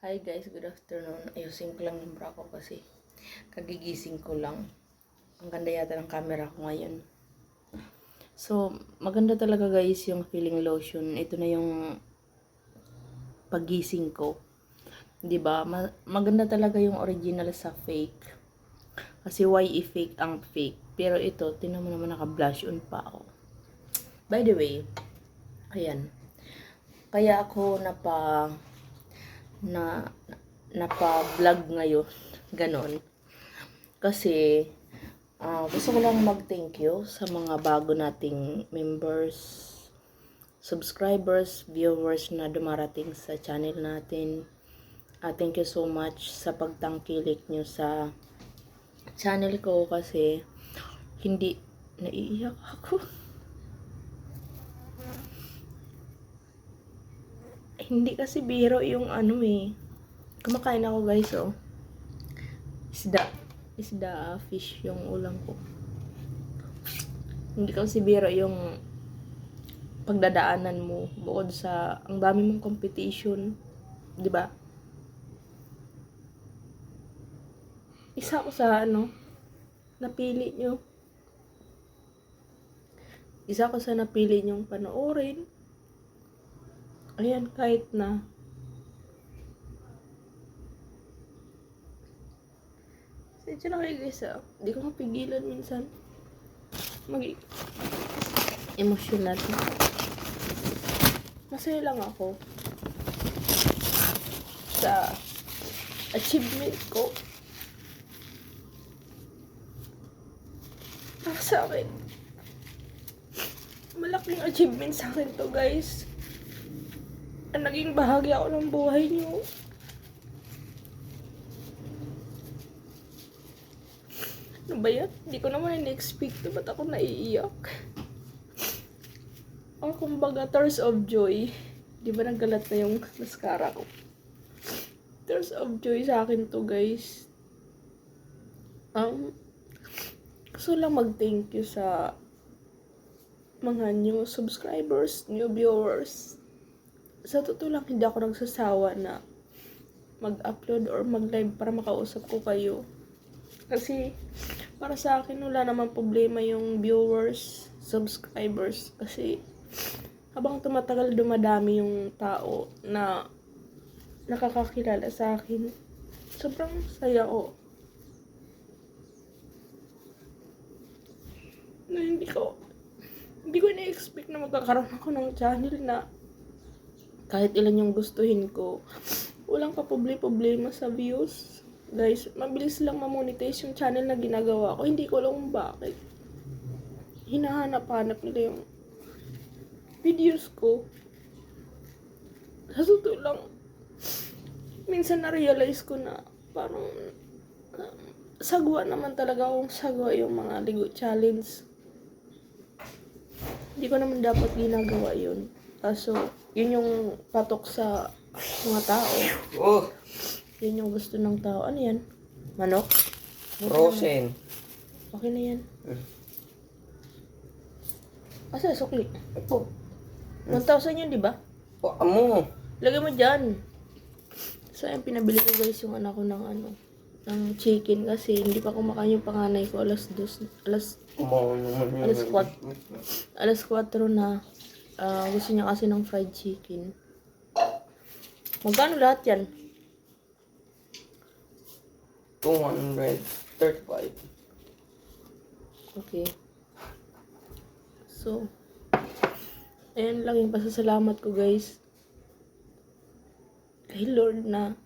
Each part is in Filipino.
Hi guys, good afternoon. Ayusin ko lang yung bra ko kasi kagigising ko lang. Ang ganda yata ng camera ko ngayon. So, maganda talaga guys yung feeling lotion. Ito na yung paggising ko. 'Di ba? Maganda talaga yung original sa fake. Kasi why i-fake ang fake? Pero ito, tingnan mo naman naka-blush on pa ako. By the way, ayan. Kaya ako napa-vlog ngayon. Ganon. Kasi, gusto ko lang mag-thank you sa mga bago nating members, subscribers, viewers na dumarating sa channel natin. Thank you so much sa pagtangkilik nyo sa channel ko kasi hindi naiiyak ako. Hindi kasi biro yung kumakain ako guys, oh. Isda, fish yung ulam ko. Hindi kasi biro yung pagdadaanan mo bukod sa ang dami mong competition, 'di ba? Isa ko sa napili nyo. Isa ko sa napili nyong panoorin. Ayan, kahit na sadya na kayo guys, hindi ko mapigilan minsan emotional. Masaya lang ako sa achievement ko. Para sa akin, malaking achievement sa akin to guys. Naging bahagi ako ng buhay niyo. Ano ba yan? Hindi ko naman in-expect. Ba't ako naiiyak? Kumbaga, tears of joy. Di ba naggalat na yung mascara ko? Tears of joy sa akin to guys. Gusto lang mag-thank you sa mga new subscribers, new viewers. Sa totoo lang, hindi ako nagsasawa na mag-upload or mag-live para makausap ko kayo. Kasi, para sa akin, wala naman problema yung viewers, subscribers. Kasi, habang tumatagal, dumadami yung tao na nakakakilala sa akin. Sobrang saya ko. Na hindi ko na-expect na magkakaroon ako ng channel na kahit ilan yung gustuhin ko, walang kaproblema sa views. Guys, mabilis lang ma-monetize yung channel na ginagawa ko. Hindi ko alam kung bakit. Hinahanap-hanap nila yung videos ko. Sa totoo lang, minsan na-realize ko na parang sagwa naman talaga akong sagwa yung mga ligo challenge. Hindi ko naman dapat ginagawa yun. Kaso, yun yung patok sa mga tao. Oh, Yun yung gusto ng tao. Ano yan? Manok? frozen. Okay na yan. Asa, sukli. Ito. 1,000 yun, di ba? O, amo. Lagay mo dyan. So, ayun, pinabili ko guys yung anak ko ng chicken kasi hindi pa kumakain yung panganay ko. Alas 4 na. Gusto niya kasi ng fried chicken. Magkano lahat yan? 235. Okay. So, ayan lang yung pasasalamat ko guys. Kay Lord na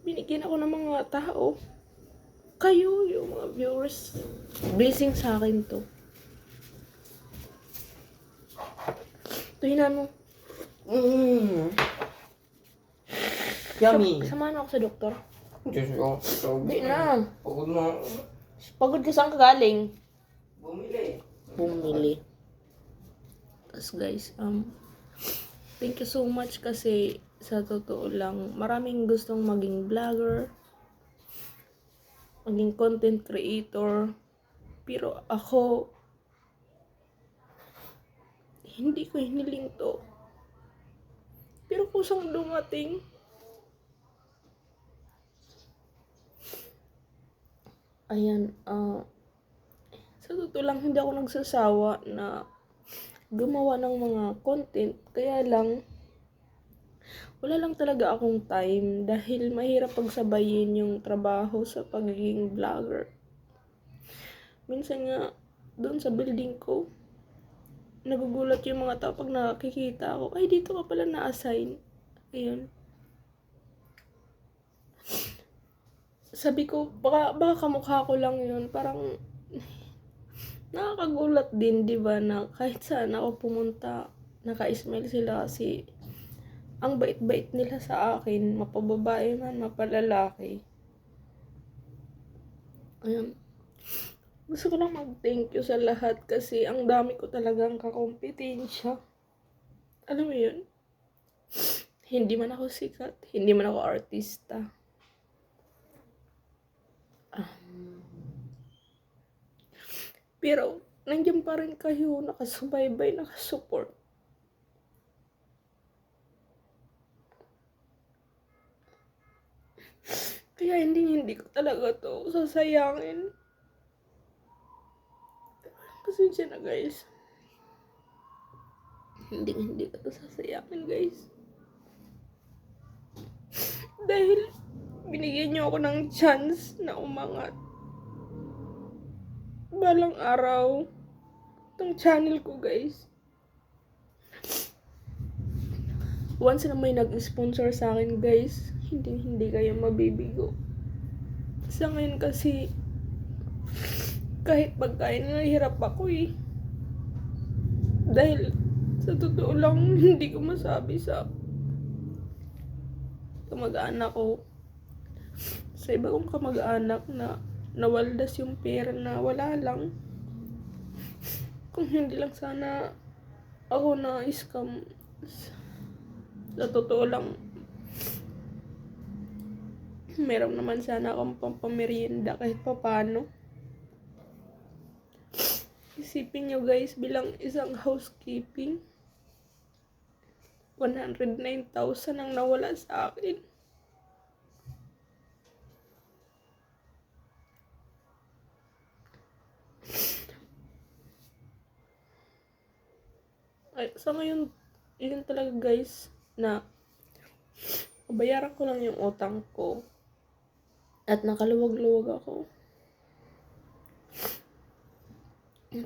binigyan ako ng mga tao. Kayo, yung mga viewers. Blessing sa akin to. Tuhinan mo. Yummy. Samahan ako sa doktor. Diyos ko. Hindi na. Pagod na. Pagod ka, saan ka galing? Bumili. Tapos guys, thank you so much kasi sa totoo lang, maraming gustong maging vlogger, maging content creator. Pero ako, hindi ko hiniling to. Pero kusang dumating, Ayan, sa totoo lang hindi ako nagsasawa na gumawa ng mga content. Kaya lang, wala lang talaga akong time dahil mahirap pagsabayin yung trabaho sa pagiging vlogger. Minsan nga, doon sa building ko, nagugulat yung mga tao pag nakikita ako, ay dito ka pala na-assign. Ayun. Sabi ko, baka kamukha ko lang yun. Parang nakakagulat din, di ba, na kahit saan ako pumunta, naka-smile sila kasi ang bait-bait nila sa akin, mapababae man, mapalalaki. Ayun. Gusto ko lang mag-thank you sa lahat kasi ang dami ko talagang kakompetensya. Alam mo yun? Hindi man ako sikat, hindi man ako artista. Pero, nandiyan pa rin kayo, nakasubaybay, nakasupport. Kaya hindi ko talaga to sasayangin. Pasensya na guys. Hindi ko to sasayangin guys. Dahil binigyan niyo ako ng chance na umangat. Balang araw, itong channel ko guys. Once na may nag-sponsor sa akin guys, hindi kayo mabibigo. Sa ngayon kasi, kahit pagkain nahihirap ako eh. Dahil sa totoo lang, hindi ko masabi sa kamag-anak ko. Sa iba kong kamag-anak na nawaldas yung pera na wala lang. Kung hindi lang sana ako na scam. Sa totoo lang, meron naman sana akong pampamerienda kahit papano. Isipin nyo guys, bilang isang housekeeping, 109,000 ang nawala sa akin. Ay, sa ngayon, yun talaga guys, na bayaran ko lang yung utang ko at nakaluwag-luwag ako.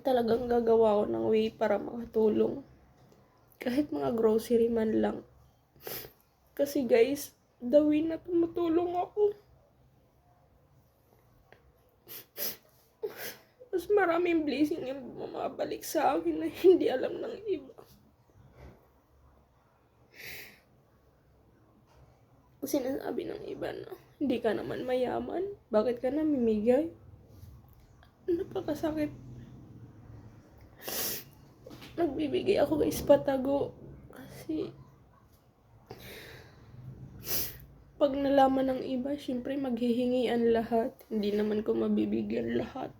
Talagang gagawa ko ng way para makatulong. Kahit mga grocery man lang. Kasi guys, the way na tumutulong ako. Mas maraming blessing yung bumabalik sa akin na hindi alam ng iba. Sinasabi ng iba na hindi ka naman mayaman, bakit ka namimigay? Napakasakit. Nagbibigay ako guys patago kasi pag nalaman ng iba, syempre maghihingian lahat. Hindi naman ko mabibigyan lahat.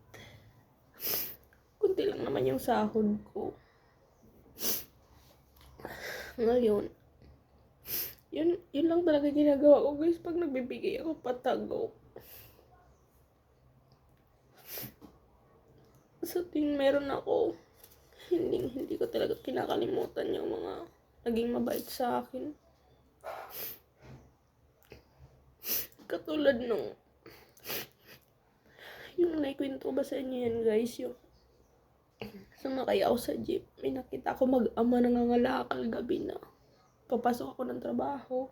Kunti lang naman yung sahod ko. Ngayon, yun lang talaga ginagawa ko guys pag nagbibigay ako patago. Sa tuwing meron ako, hindi ko talaga kinakalimutan yung mga naging mabait sa akin. Katulad nung yung naikwento ba sa inyo yan guys, yung sumakay ako sa jeep, may nakita ako mag-ama nangangalakal gabi na papasok ako ng trabaho.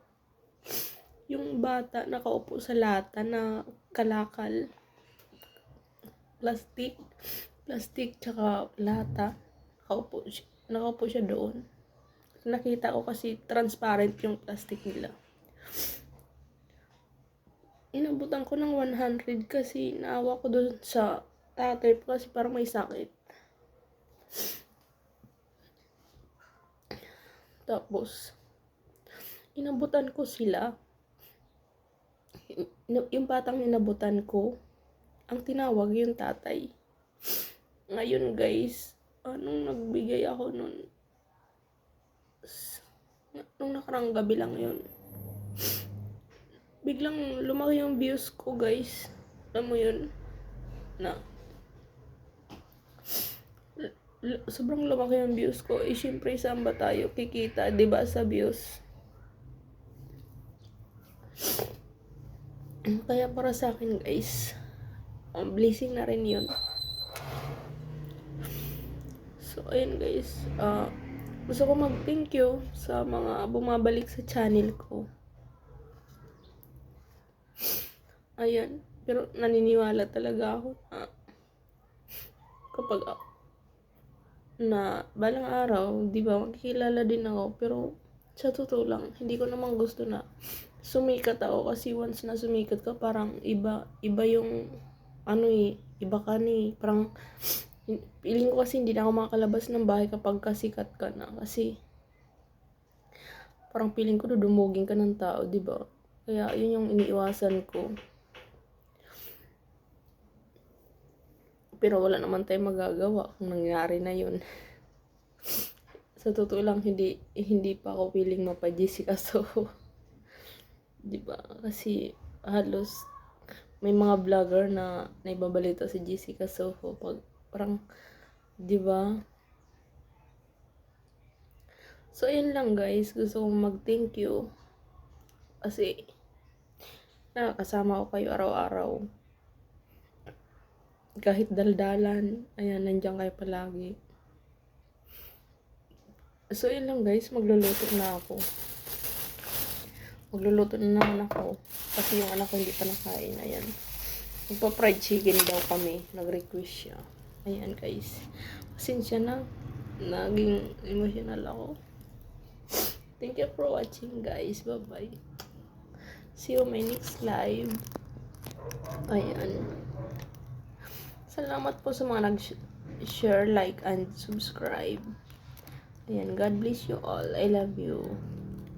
Yung bata nakaupo sa lata na kalakal, plastic tsaka lata, nakaupo siya doon. Nakita ko kasi transparent yung plastic nila. Inabutan ko ng 100 kasi naawa ko doon sa tatay ko kasi parang may sakit. Tapos, inabutan ko sila. Yung batang inabutan ko, ang tinawag yung tatay. Ngayon guys, anong nagbigay ako nun? Nung nakarang gabi lang yun. Biglang lumaki yung views ko guys. Alam mo yun? na sobrang lumaki yung views ko. Eh, syempre, saan ba tayo kikita, di ba, sa views? Kaya para sa akin, guys, blessing na rin yun. So, ayun, guys. Gusto ko mag-thank you sa mga bumabalik sa channel ko. Ayan. Pero naniniwala talaga ako na kapag na balang araw, di ba, magkikilala din ako. Pero sa totoo lang, hindi ko naman gusto na sumikat ako kasi once na sumikat ka, parang iba yung iba ka ni, parang feeling ko kasi hindi na ako makakalabas ng bahay kapag kasikat ka na kasi parang feeling ko dudumugin ka ng tao, di ba? Kaya yun yung iniiwasan ko. Pero wala naman tayong magagawa kung nangyari na yun. Sa totoo lang, hindi pa ako feeling mapa-Jessica Soho. Diba? Kasi halos may mga vlogger na naibabalita si Jessica Soho. Parang, diba? So, ayun lang guys. Gusto kong mag-thank you. Kasi, nakakasama ko kayo araw-araw. Kahit daldalan, ayan, nandiyan kayo palagi. So, yun lang guys, magluluto na ako. Magluluto na naman ako. Kasi yung anak ko hindi pa nakain, ayan. Magpa-fried chicken daw kami, nag-request siya. Ayan guys. Pasensya na, naging emotional ako. Thank you for watching guys, bye-bye. See you my next live. Ayan. Salamat po sa mga nag-share, like, and subscribe. Ayan, God bless you all. I love you.